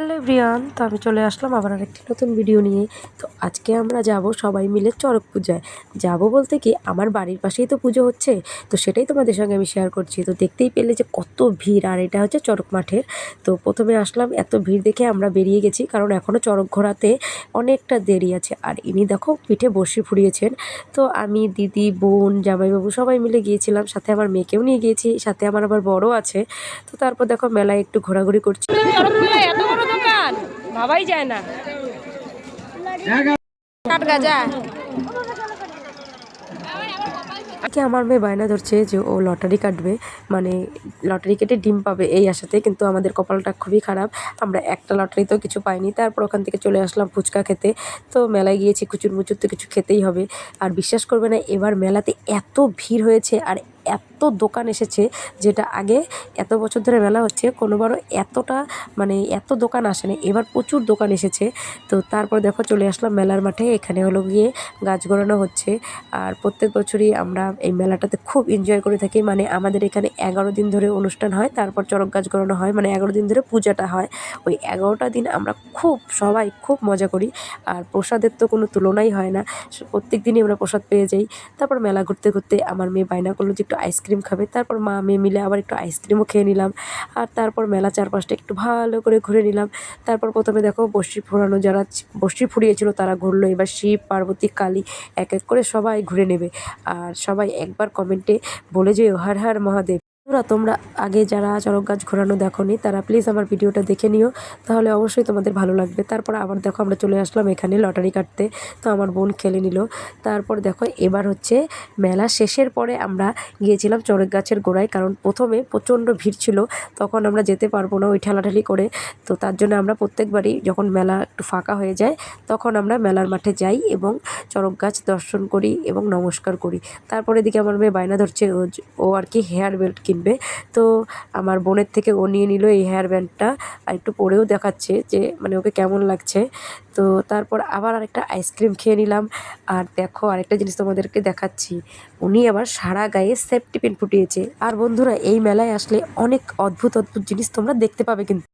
Hello everyone, তো আমি চলে আসলাম আবার আরেকটি নতুন ভিডিও নিয়ে। তো আজকে আমরা যাব সবাই মিলে চড়ক পূজায়। যাব বলতে কি, আমার বাড়ির পাশেই তো পুজো হচ্ছে, তো সেটাই তোমাদের সঙ্গে আমি শেয়ার করছি। তো দেখতেই পেলে যে কত ভিড়, আর এটা হচ্ছে চড়ক মাঠের। তো প্রথমে আসলাম, এত ভিড় দেখে আমরা বেরিয়ে গেছি, কারণ এখনও চড়ক ঘোরাতে অনেকটা দেরি আছে। আর ইনি দেখো পিঠে বড়শি ফুরিয়েছেন। তো আমি, দিদি, বোন, জামাইবাবু সবাই মিলে গিয়েছিলাম, সাথে আমার মেয়েকেও নিয়ে গিয়েছি, সাথে আমার আবার বড় আছে। তো তারপর দেখো মেলায় একটু ঘোরাঘুরি করছি। চড়ক মেলায় এত বড় দোকান ভাবাই যায় না। কাট গাজা কি, আমার মেয়ে বায়না ধরছে যে ও লটারি কাটবে, মানে লটারি কেটে ডিম পাবে এই আশাতে। কিন্তু আমাদের কপালটা খুবই খারাপ, আমরা একটা লটারিতেও কিছু পাইনি। তারপর ওখান থেকে চলে আসলাম ফুচকা খেতে। তো মেলায় গিয়েছি, কুচুর মুচুর তো কিছু খেতেই হবে। আর বিশ্বাস করবে না, এবার মেলাতে এত ভিড় হয়েছে আর এত দোকান এসেছে, যেটা আগে এত বছর ধরে মেলা হচ্ছে কোনোবারও এতটা, মানে এত দোকান আসেনি, এবার প্রচুর দোকান এসেছে। তো তারপর দেখো চলে আসলাম মেলার মাঠে। এখানে হলো গিয়ে গাছ গড়ানো হচ্ছে। আর প্রত্যেক বছরই আমরা এই মেলাটাতে খুব এনজয় করে থাকি। মানে আমাদের এখানে 11 দিন ধরে অনুষ্ঠান হয়, তারপর চড়ক গাছ গড়ানো হয়, মানে 11 দিন ধরে পূজাটা হয়। ওই 11টা দিন আমরা সবাই খুব মজা করি। আর প্রসাদের তো কোনো তুলনাই হয় না, প্রত্যেক দিনই আমরা প্রসাদ পেয়ে যাই। তারপর মেলা ঘুরতে ঘুরতে আমার মেয়ে বায়না করলো যে একটু আইসক্রিম খাবে। তারপর মা মেয়ে মিলে আবার একটু আইসক্রিমও খেয়ে নিলাম। আর তারপর মেলা চারপাশটা একটু ভালো করে ঘুরে নিলাম। তারপর প্রথমে দেখো বড়শি ফোড়ানো, যারা বড়শি ফুরিয়েছিল তারা ঘুরলো। এবার শিব, পার্বতী, কালী এক এক করে সবাই ঘুরে নেবে। আর সবাই একবার কমেন্টে বলে যেও হর হর মহাদেব। তোমরা আগে যারা চড়ক গাছ ঘোরানো দেখোনি, তারা প্লিজ আমার ভিডিওটা দেখে নিও, তাহলে অবশ্যই তোমাদের ভালো লাগবে। তারপর আবার দেখো আমরা চলে আসলাম এখানে লটারি কাটতে। তো আমার বোন খেলে নিল। তারপর দেখো এবার হচ্ছে মেলা শেষের পরে আমরা গিয়েছিলাম চড়ক গাছের গোড়ায়, কারণ প্রথমে প্রচণ্ড ভিড় ছিল, তখন আমরা যেতে পারবো না ওই ঠেলাঠেলি করে। তো তার জন্য আমরা প্রত্যেকবারই যখন মেলা একটু ফাঁকা হয়ে যায়, তখন আমরা মেলার মাঠে যাই এবং চড়ক গাছ দর্শন করি এবং নমস্কার করি। তারপরে এদিকে আমার মেয়ে বায়না ধরছে ও আর কি হেয়ার বেল্ট কিনবে। তো আমার বোনের থেকে ও নিয়ে নিল এই হেয়ার ব্যান্ডটা, আর একটু পরেও দেখাচ্ছে যে মানে ওকে কেমন লাগছে। তো তারপর আবার আরেকটা আইসক্রিম খেয়ে নিলাম। আর দেখো আরেকটা জিনিস তোমাদেরকে দেখাচ্ছি, উনি আবার সারা গায়ে সেফটি পিন ফুটিয়েছে। আর বন্ধুরা, এই মেলায় আসলে অনেক অদ্ভুত অদ্ভুত জিনিস তোমরা দেখতে পাবে কিন্তু।